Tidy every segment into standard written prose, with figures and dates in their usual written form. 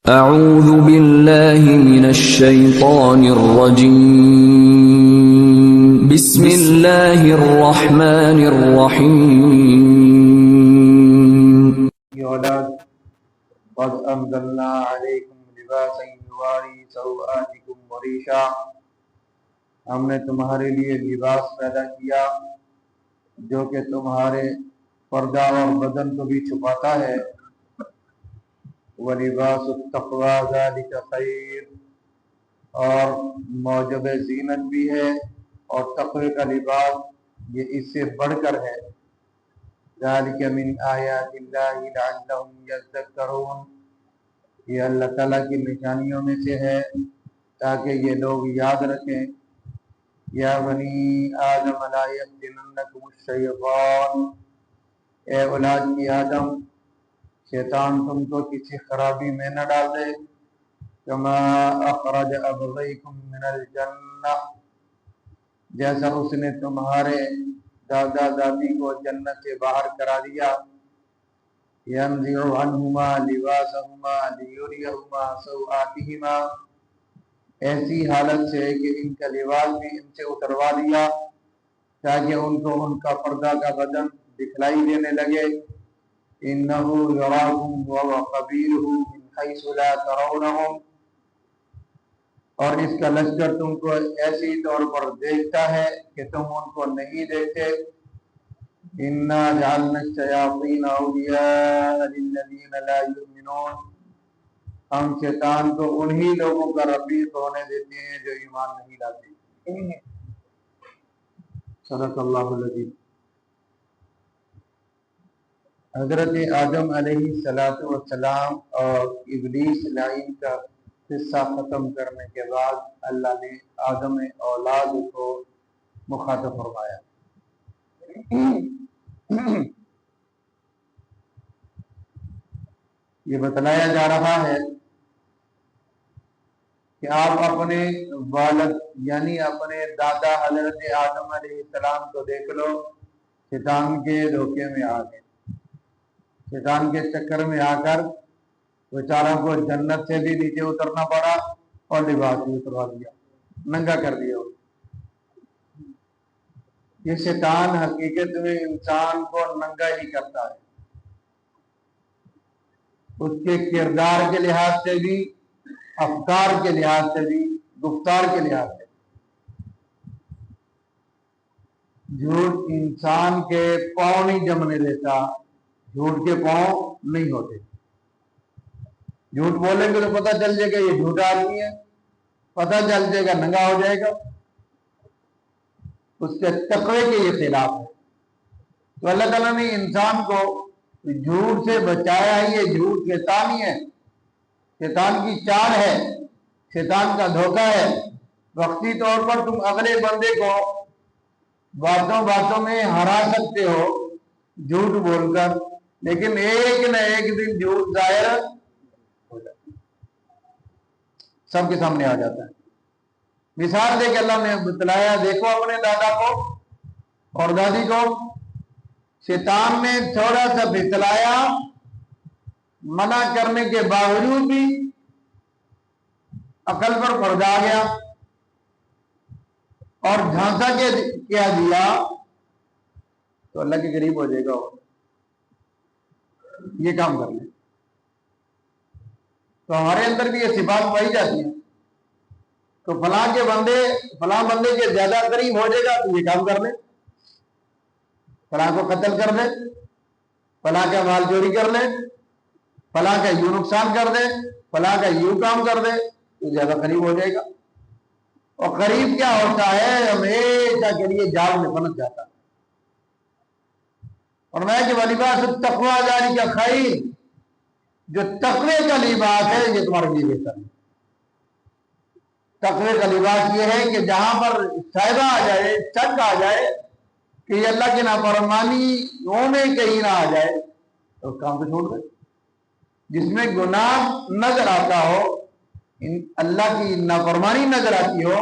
اعوذ باللہ من الشیطان الرجیم بسم اللہ الرحمن الرحیم یہ اولاد قد انزلنا علیکم لباسا یواری سوآتکم وریشا، ہم نے تمہارے لیے لباس پیدا کیا جو کہ تمہارے پردہ اور بدن کو بھی چھپاتا ہے۔ وَلِبَاسُ التَّقْوَىٰ ذَلِكَ خَيْرٌ، اور موجب زینت بھی ہے، اور تقوی کا لباس یہ اس سے بڑھ کر ہے۔ ذَلِكَ مِنْ آیَاتِ اللَّهِ لَعَلَّهُمْ يَذَّكَّرُونَ، یہ اللہ تعالیٰ کی نشانیوں میں سے ہے تاکہ یہ لوگ یاد رکھیں۔ یا بنی آدم لا یفتننکم الشیطان، اے اولاد کی آدم، شیطان تم کو کسی خرابی میں نہ ڈال دے۔ کما اخرج ابویکم من الجنہ، جیسا اس نے تمہارے دادا دادی کو جنت سے باہر کرا دیا۔ ینزع عنہما لباسہما لیریہما سوآتہما، ایسی حالت سے کہ ان کا لباس بھی ان سے اتروا دیا تاکہ ان کو ان کا پردہ کا بدن دکھلائی دینے لگے۔ انہو یراکم وہو قبیلہ من حیث لا ترونہم، اور اس کا لشکر تم کو ایسی طور پر دیکھتا ہے کہ تم ان کو نہیں دیکھتے۔ انا جعلنا الشیاطین اولیاء للذین لا یؤمنون، ہم شیطان کو انہی لوگوں کا رفیق ہونے دیتے ہیں جو ایمان نہیں لاتے۔ صدق اللہ العظیم۔ حضرت آدم علیہ السلام اور ابلیس لعین کا قصہ ختم کرنے کے بعد اللہ نے آدم اولاد کو مخاطب فرمایا۔ یہ بتلایا جا رہا ہے کہ آپ اپنے والد یعنی اپنے دادا حضرت آدم علیہ السلام کو دیکھ لو، شیطان کے دھوکے میں آ گئے، شیطان کے چکر میں آ کر بیچاروں کو جنت سے بھی نیچے اترنا پڑا اور لباس بھی اتروا دیا، ننگا کر دیا۔ یہ شیطان حقیقت میں انسان کو ننگا ہی کرتا ہے، اس کے کردار کے لحاظ سے بھی، افکار کے لحاظ سے بھی، گفتار کے لحاظ سے۔ جھوٹ انسان کے پاؤں نہیں جمنے دیتا، جھوٹ کے پاؤں نہیں ہوتے۔ جھوٹ بولیں گے تو پتہ چل جائے گا یہ جھوٹا آدمی ہے، پتہ چل جائے گا ننگا ہو جائے گا، اس کے تقوی کے یہ خلاف ہے۔ تو اللہ تعالیٰ نے انسان کو جھوٹ سے بچایا ہے۔ یہ جھوٹ شیطانی ہے، شیطان کی چال ہے، شیطان کا دھوکہ ہے۔ وقتی طور پر تم اگلے بندے کو باتوں میں ہرا سکتے ہو جھوٹ بول کر، لیکن ایک نہ ایک دن جھوٹ ظاہر ہو جاتا ہے، سب کے سامنے آ جاتا ہے۔ مثال دے کے اللہ نے بتلایا، دیکھو اپنے دادا کو اور دادی کو، شیطان نے تھوڑا سا بتلایا، منع کرنے کے باوجود بھی عقل پر پردہ آ گیا اور جھانسا کیا دیا تو اللہ کے قریب ہو جائے گا، یہ کام کر لیں تو ہمارے اندر بھی یہ صفات پائی جاتی ہیں۔ تو فلاں بندے کے زیادہ قریب ہو جائے گا تو یہ کام کر لیں، فلاں کو قتل کر دے، فلاں کا مال چوری کر لے، فلاں کا یوں نقصان کر دے، فلاں کا یوں کام کر دے تو زیادہ قریب ہو جائے گا۔ اور قریب کیا ہوتا ہے؟ ہمیشہ کے لیے جال میں پھنس جاتا ہے۔ اور میں کہ وَلِبَاسُ التَّقْوَىٰ ذَلِكَ خَيْرٌ، جو تقوی کا لباس ہے یہ تمہارے لیے بہتر ہے۔ تقوی کا لباس یہ ہے کہ جہاں پر شائبہ آ جائے، شک آ جائے کہ یہ اللہ کی نافرمانیوں میں کہیں نہ آ جائے تو اس کام کو چھوڑ دے۔ جس میں گناہ نظر آتا ہو، اللہ کی نافرمانی نظر آتی ہو،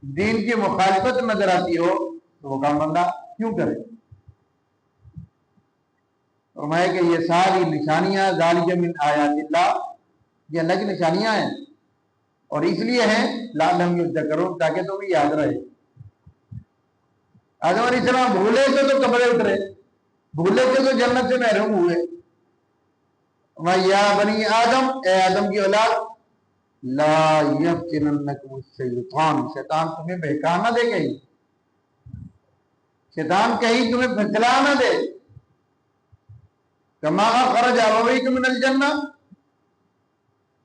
دین کی مخالفت نظر آتی ہو تو وہ کام بندہ کیوں کرے؟ فرمایا کہ یہ ساری نشانیاں ذالک من آیات اللہ، یہ اللہ کی نشانیاں ہیں، اور اس لیے ہیں لعلہم یذکرون، تاکہ تمہیں یاد رہے۔ آدم علیہ السلام بھولے تھے تو کپڑے اترے، بھولے تھے تو جنت سے محروم ہوئے۔ یا بنی آدم، اے آدم کی اولاد، لا یفتننکم الشیطان، شیطان تمہیں بہکا نہ دے، کہیں شیطان کہیں تمہیں پھسلا نہ دے۔ کما اخرج ابویکم من الجنہ،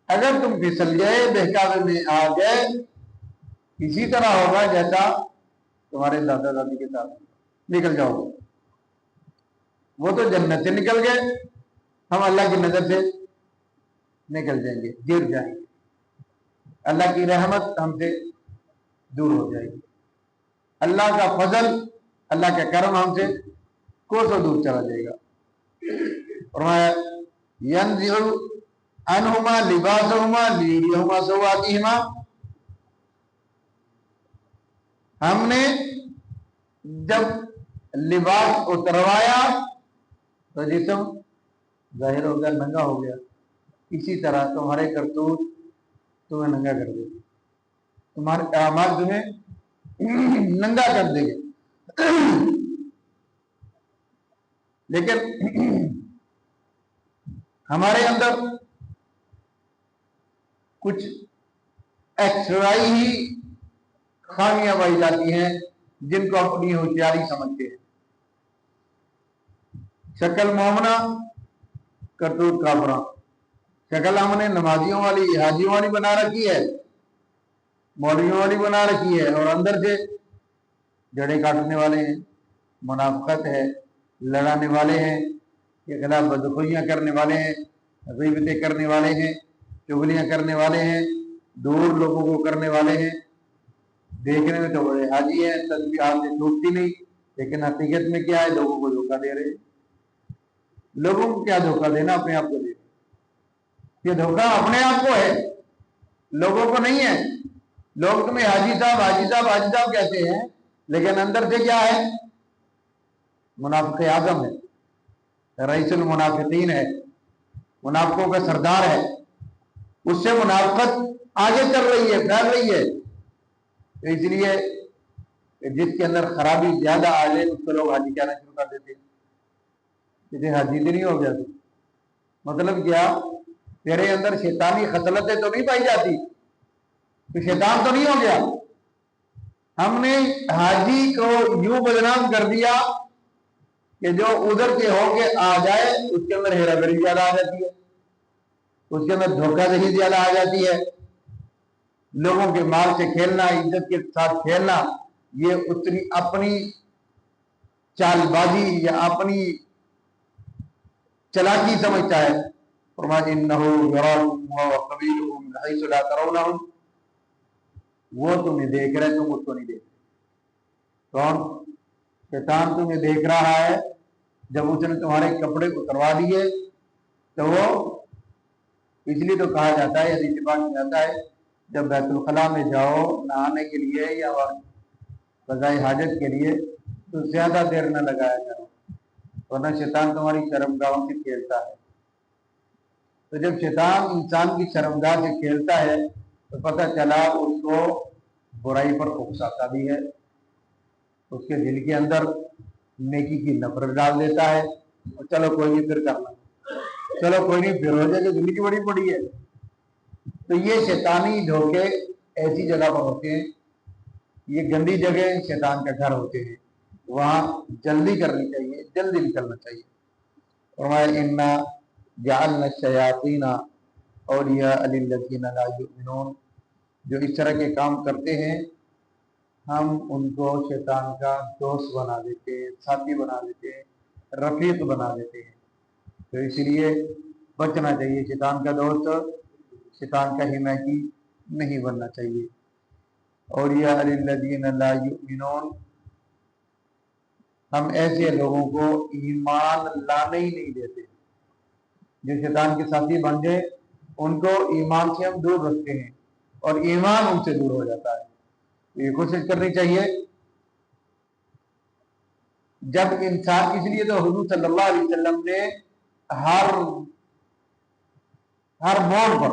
اگر تم پھسل گئے، بہکاوے میں آ گئے، اسی طرح ہوگا جیسا تمہارے دادا دادی کے ساتھ، نکل جاؤ گے۔ وہ تو جنت سے نکل گئے، ہم اللہ کی نظر سے نکل جائیں گے، گر جائیں گے، اللہ کی رحمت ہم سے دور ہو جائے گی، اللہ کا فضل، اللہ کا کرم ہم سے کوسوں دور چلا جائے گا۔ فرمایا ینزع عنہما لباسہما لیریہما سوآتہما، ہم نے جب لباس اتروایا تو جسم ظاہر ہو گیا، ننگا ہو گیا، اسی طرح تمہارے کرتوت تمہیں ننگا کر دے گے، تمہارے اعمال تمہیں ننگا کر دے گے۔ لیکن ہمارے اندر کچھ ایکسٹرائی ہی خامیاں پائی جاتی ہیں جن کو اپنی ہوشیاری سمجھتے ہیں۔ شکل مومنہ، کرتوت کافراں، شکل ہم نے نمازیوں والی، حاجیوں والی بنا رکھی ہے، مولویوں والی بنا رکھی ہے، اور اندر سے جڑے کاٹنے والے ہیں، منافقت ہے، لڑانے والے ہیں، کے خلاف بدخویاں کرنے والے ہیں، غیبتیں کرنے والے ہیں، چغلیاں کرنے والے ہیں، دور لوگوں کو کرنے والے ہیں۔ دیکھنے میں تو بڑے حاجی ہیں، تسبیحات سے ٹوٹتی نہیں، لیکن حقیقت میں کیا ہے؟ لوگوں کو دھوکہ دے رہے ہیں۔ لوگوں کو کیا دھوکہ دینا، اپنے آپ کو دے رہے۔ یہ دھوکہ اپنے آپ کو ہے، لوگوں کو نہیں ہے۔ لوگ تمہیں حاجی صاحب حاجی صاحب حاجی صاحب کہتے ہیں، لیکن اندر سے کیا ہے؟ منافق اعظم ہے، رئیس المنافقین ہے، منافقوں کا سردار ہے۔ اس سے منافقت آگے چل رہی ہے، پھیل رہی ہے۔ تو اس لیے جس کے اندر خرابی زیادہ آ جائے اس کو لوگ حاجی کہنا شروع کر دیتے ہیں۔ تجھے حاجی تو نہیں ہو گیا؟ مطلب کیا؟ تیرے اندر شیطانی خصلتیں تو نہیں پائی جاتی، تو شیطان تو نہیں ہو گیا؟ ہم نے حاجی کو یوں بدنام کر دیا کہ جو ادھر کے ہو کے آ جائے اس کے اندر ہیرا پھیری زیادہ آ جاتی ہے، اس کے اندر دھوکہ دہی زیادہ آ جاتی ہے، لوگوں کے مال سے کھیلنا، عزت کے ساتھ کھیلنا، یہ اتنی اپنی چال بازی یا اپنی چلاکی سمجھتا ہے۔ فرمایا انہو یراکم ہو وقبیلہ من حیث لا ترونہم، وہ تمہیں دیکھ رہے، تم اس کو نہیں دیکھ رہے۔ کون؟ شیطان تمہیں دیکھ رہا ہے۔ جب اس نے تمہارے کپڑے اتروا دیے تو وہ، اس لیے تو کہا جاتا ہے، حدیث پاک میں آتا ہے، جب بیت الخلاء میں جاؤ نہانے کے لیے یا قضاء حاجت کے لیے تو زیادہ دیر نہ لگایا جاؤ، ورنہ شیطان تمہاری شرمگاہوں سے کھیلتا ہے۔ تو جب شیطان انسان کی شرمگاہ سے کھیلتا ہے تو پتہ چلا اس کو برائی پر اکساتا بھی ہے، اس کے دل کے اندر نیکی کی نفرت ڈال دیتا ہے، اور چلو کوئی نہیں پھر کرنا، چلو کوئی نہیں پھر ہو جائے، کہ زندگی بڑی پڑی ہے۔ تو یہ شیطانی دھوکے ایسی جگہ پر ہوتے ہیں، یہ گندی جگہ شیطان کا گھر ہوتے ہیں، وہاں جلدی کرنی چاہیے، جلدی نکلنا چاہیے۔ فرمایا انا جعلنا الشیاطین اولیاء للذین لا یؤمنون، جو اس طرح کے کام کرتے ہیں ہم ان کو شیطان کا دوست بنا دیتے ہیں، ساتھی بنا دیتے ہیں، رفیق بنا دیتے ہیں۔ تو اس لیے بچنا چاہیے، شیطان کا دوست، شیطان کا حمایتی نہیں بننا چاہیے۔ اولیاء للذین لا یؤمنون، ہم ایسے لوگوں کو ایمان لانے ہی نہیں دیتے، جو شیطان کے ساتھی بن جائے ان کو ایمان سے ہم دور رکھتے ہیں، اور ایمان ان سے دور ہو جاتا ہے۔ یہ کوشش کرنی چاہیے جب انسان، اس لیے تو حضور صلی اللہ علیہ وسلم نے ہر موڑ پر